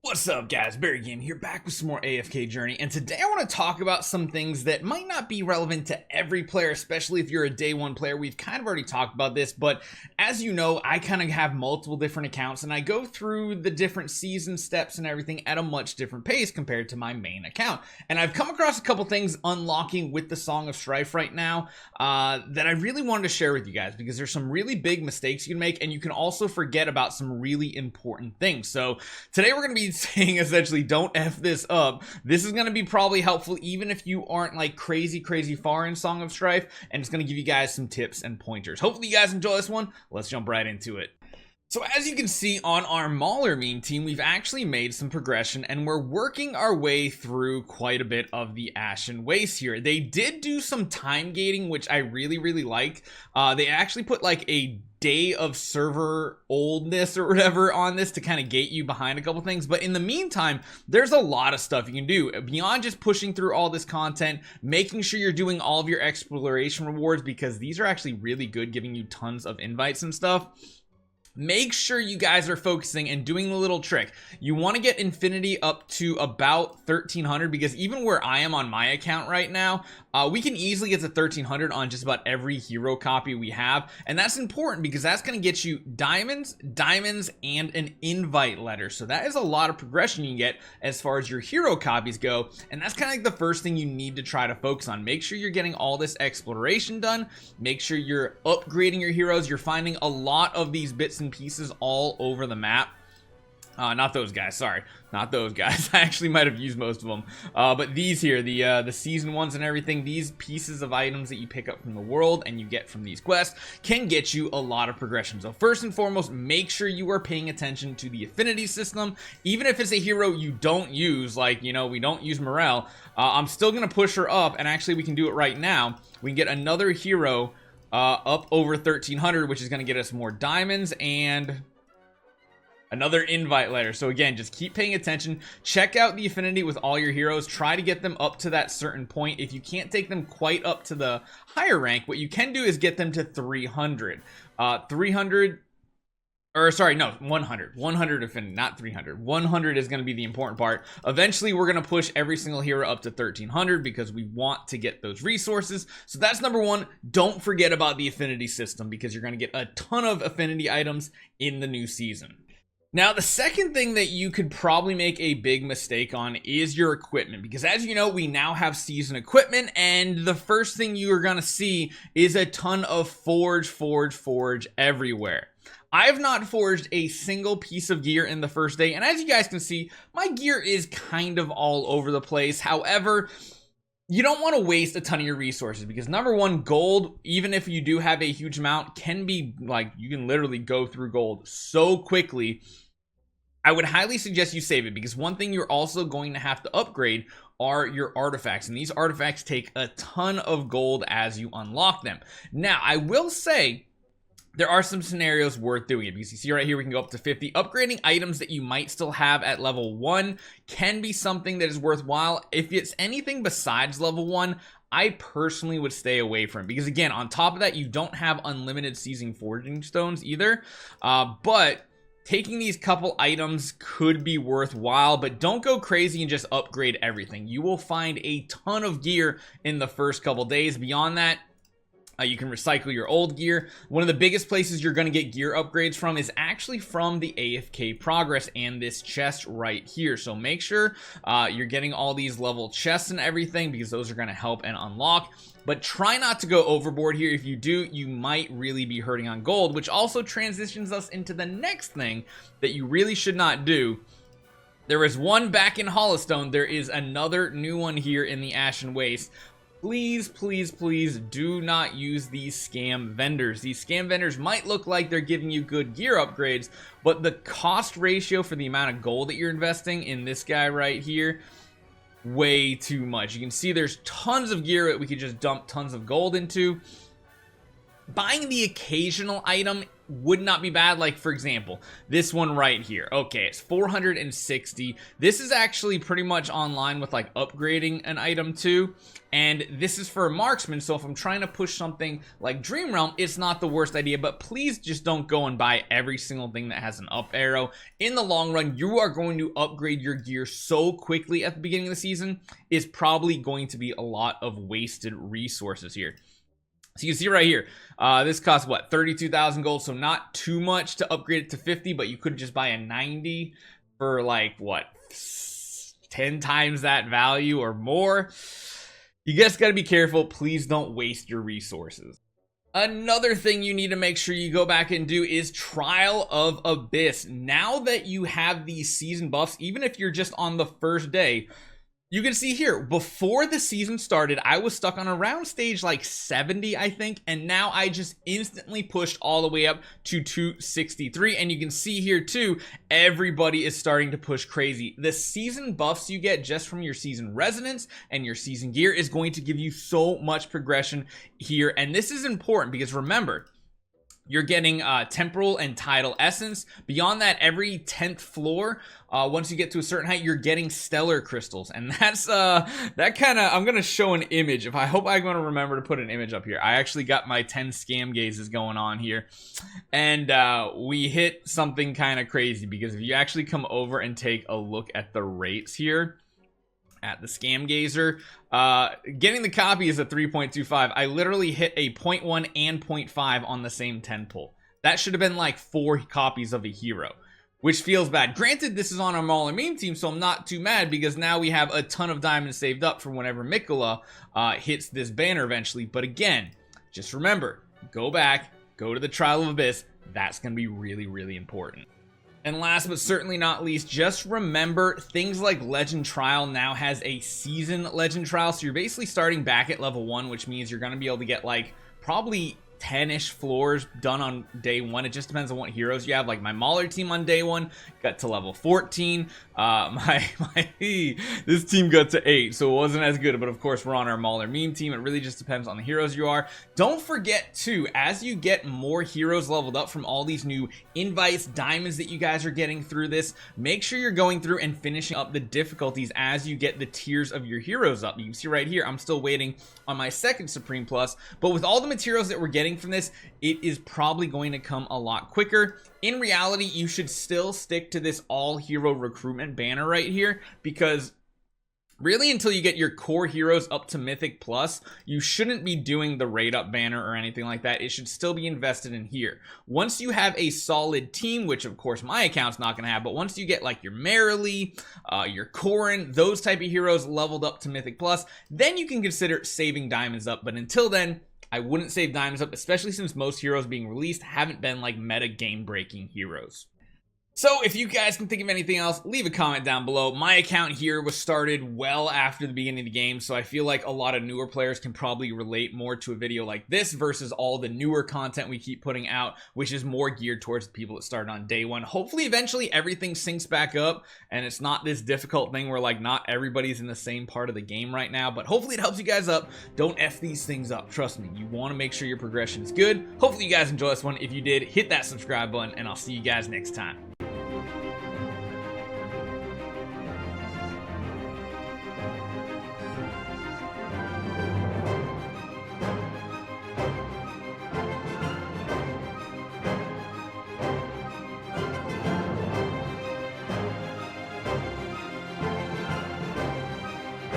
What's up guys, Barry Game here, back with some more AFK Journey, and today I want to talk about some things that might not be relevant to every player, especially if you're a day one player. We've kind of already talked about this, but as you know, I kind of have multiple different accounts and I go through the different season steps and everything at a much different pace compared to my main account. And I've come across a couple things unlocking with the Song of Strife right now that I really wanted to share with you guys, because there's some really big mistakes you can make and you can also forget about some really important things. So today we're going to be saying essentially don't F this up. This is going to be probably helpful even if you aren't like crazy far in Song of Strife, and it's going to give you guys some tips and pointers. Hopefully you guys enjoy this one. Let's jump right into it. So as you can see on our Mauler meme team, we've actually made some progression and we're working our way through quite a bit of the Ashen Waste here. They did do some time gating, which I really liked. They actually put like a day of server oldness or whatever on this to kind of gate you behind a couple things. But in the meantime, there's a lot of stuff you can do beyond just pushing through all this content, making sure you're doing all of your exploration rewards, because these are actually really good, giving you tons of invites and stuff. Make sure you guys are focusing and doing the little trick. You want to get infinity up to about 1300, because even where I am on my account right now, we can easily get to 1300 on just about every hero copy we have. And that's important because that's going to get you diamonds, and an invite letter. So that is a lot of progression you can get as far as your hero copies go. And that's kind of like the first thing you need to try to focus on. Make sure you're getting all this exploration done. Make sure you're upgrading your heroes. You're finding a lot of these bits and pieces all over the map. Not those guys, sorry, not those guys. I actually might have used most of them, but these here, the season ones and everything, these pieces of items that you pick up from the world and you get from these quests can get you a lot of progression. So first and foremost, make sure you are paying attention to the affinity system. Even if it's a hero you don't use, like, you know, we don't use Morel, I'm still gonna push her up, and actually we can do it right now. We can get another hero up over 1300, which is going to get us more diamonds and another invite letter. So again, just keep paying attention. Check out the affinity with all your heroes. Try to get them up to that certain point. If you can't take them quite up to the higher rank, what you can do is get them to 300. 300 or sorry, no, 100 affinity, not 300. 100 is going to be the important part. Eventually we're going to push every single hero up to 1300 because we want to get those resources. So that's number one. Don't forget about the affinity system, because you're going to get a ton of affinity items in the new season. Now, the second thing that you could probably make a big mistake on is your equipment, because as you know, we now have season equipment, and the first thing you are going to see is a ton of forge everywhere. I have not forged a single piece of gear in the first day, and as you guys can see, my gear is kind of all over the place. However, you don't want to waste a ton of your resources, because number one, gold, even if you do have a huge amount, can be like, you can literally go through gold so quickly. I would highly suggest you save it, because one thing you're also going to have to upgrade are your artifacts, and these artifacts take a ton of gold as you unlock them. Now, I will say there are some scenarios worth doing it, because you see right here we can go up to 50. Upgrading items that you might still have at level 1 can be something that is worthwhile. If it's anything besides level 1, I personally would stay away from it, because again, on top of that, you don't have unlimited seizing forging stones either. But taking these couple items could be worthwhile, but don't go crazy and just upgrade everything. You will find a ton of gear in the first couple days. Beyond that, you can recycle your old gear. One of the biggest places you're going to get gear upgrades from is actually from the AFK progress and this chest right here. So make sure you're getting all these level chests and everything, because those are going to help and unlock. But try not to go overboard here. If you do, you might really be hurting on gold, which also transitions us into the next thing that you really should not do. There is one back in Hollowstone. There is another new one here in the Ashen Waste. Please do not use these scam vendors. These scam vendors might look like they're giving you good gear upgrades, but the cost ratio for the amount of gold that you're investing in this guy right here, way too much. You can see there's tons of gear that we could just dump tons of gold into. Buying the occasional item would not be bad. Like, for example, this one right here. Okay, it's 460. This is actually pretty much online with like upgrading an item too. And this is for a marksman, so if I'm trying to push something like Dream Realm, it's not the worst idea, but please just don't go and buy every single thing that has an up arrow. In the long run, you are going to upgrade your gear so quickly at the beginning of the season, it's probably going to be a lot of wasted resources here. So you can see right here, this costs what, 32,000 gold, so not too much to upgrade it to 50, but you could just buy a 90 for like, what, 10 times that value or more. You just gotta be careful. Please don't waste your resources. Another thing you need to make sure you go back and do is Trial of Abyss. Now that you have these season buffs, even if you're just on the first day, you can see here, before the season started, I was stuck on around stage like 70, I think, and now I just instantly pushed all the way up to 263, and you can see here too, everybody is starting to push crazy. The season buffs you get just from your season resonance and your season gear is going to give you so much progression here, and this is important because remember, you're getting temporal and tidal essence. Beyond that, every 10th floor, once you get to a certain height, you're getting stellar crystals. And that's that kind of, I'm gonna show an image. I hope I'm gonna remember to put an image up here. I actually got my 10 scam gazes going on here, and we hit something kind of crazy, because if you actually come over and take a look at the rates here at the scam gazer, getting the copy is a 3.25. I literally hit a 0.1 and 0.5 on the same 10 pull. That should have been like 4 copies of a hero, which feels bad. Granted, this is on our Mauler meme team, so I'm not too mad, because now we have a ton of diamonds saved up for whenever Mikola hits this banner eventually. But again, just remember, go back, go to the Trial of Abyss. That's going to be really, really important. And last but certainly not least, just remember things like Legend Trial now has a season Legend Trial. So you're basically starting back at level 1, which means you're going to be able to get like probably 10-ish floors done on day 1. It just depends on what heroes you have. Like my Mauler team on day 1 got to level 14. This team got to 8, so it wasn't as good, but of course we're on our Mauler meme team. It really just depends on the heroes you are. Don't forget too, as you get more heroes leveled up from all these new invites, diamonds that you guys are getting through this, make sure you're going through and finishing up the difficulties as you get the tiers of your heroes up. You can see right here, I'm still waiting on my second Supreme Plus, but with all the materials that we're getting from this, it is probably going to come a lot quicker. In reality, you should still stick to this all hero recruitment banner right here, because really until you get your core heroes up to Mythic Plus, you shouldn't be doing the raid up banner or anything like that. It should still be invested in here. Once you have a solid team, which of course my account's not going to have, but once you get like your Merrily, your Corrin, those type of heroes leveled up to Mythic Plus, then you can consider saving diamonds up. But until then, I wouldn't save diamonds up, especially since most heroes being released haven't been like meta game breaking heroes. So if you guys can think of anything else, leave a comment down below. My account here was started well after the beginning of the game, so I feel like a lot of newer players can probably relate more to a video like this versus all the newer content we keep putting out, which is more geared towards the people that started on day 1. Hopefully eventually everything syncs back up and it's not this difficult thing where like not everybody's in the same part of the game right now, but hopefully it helps you guys up. Don't F these things up. Trust me, you want to make sure your progression is good. Hopefully you guys enjoy this one. If you did, hit that subscribe button and I'll see you guys next time.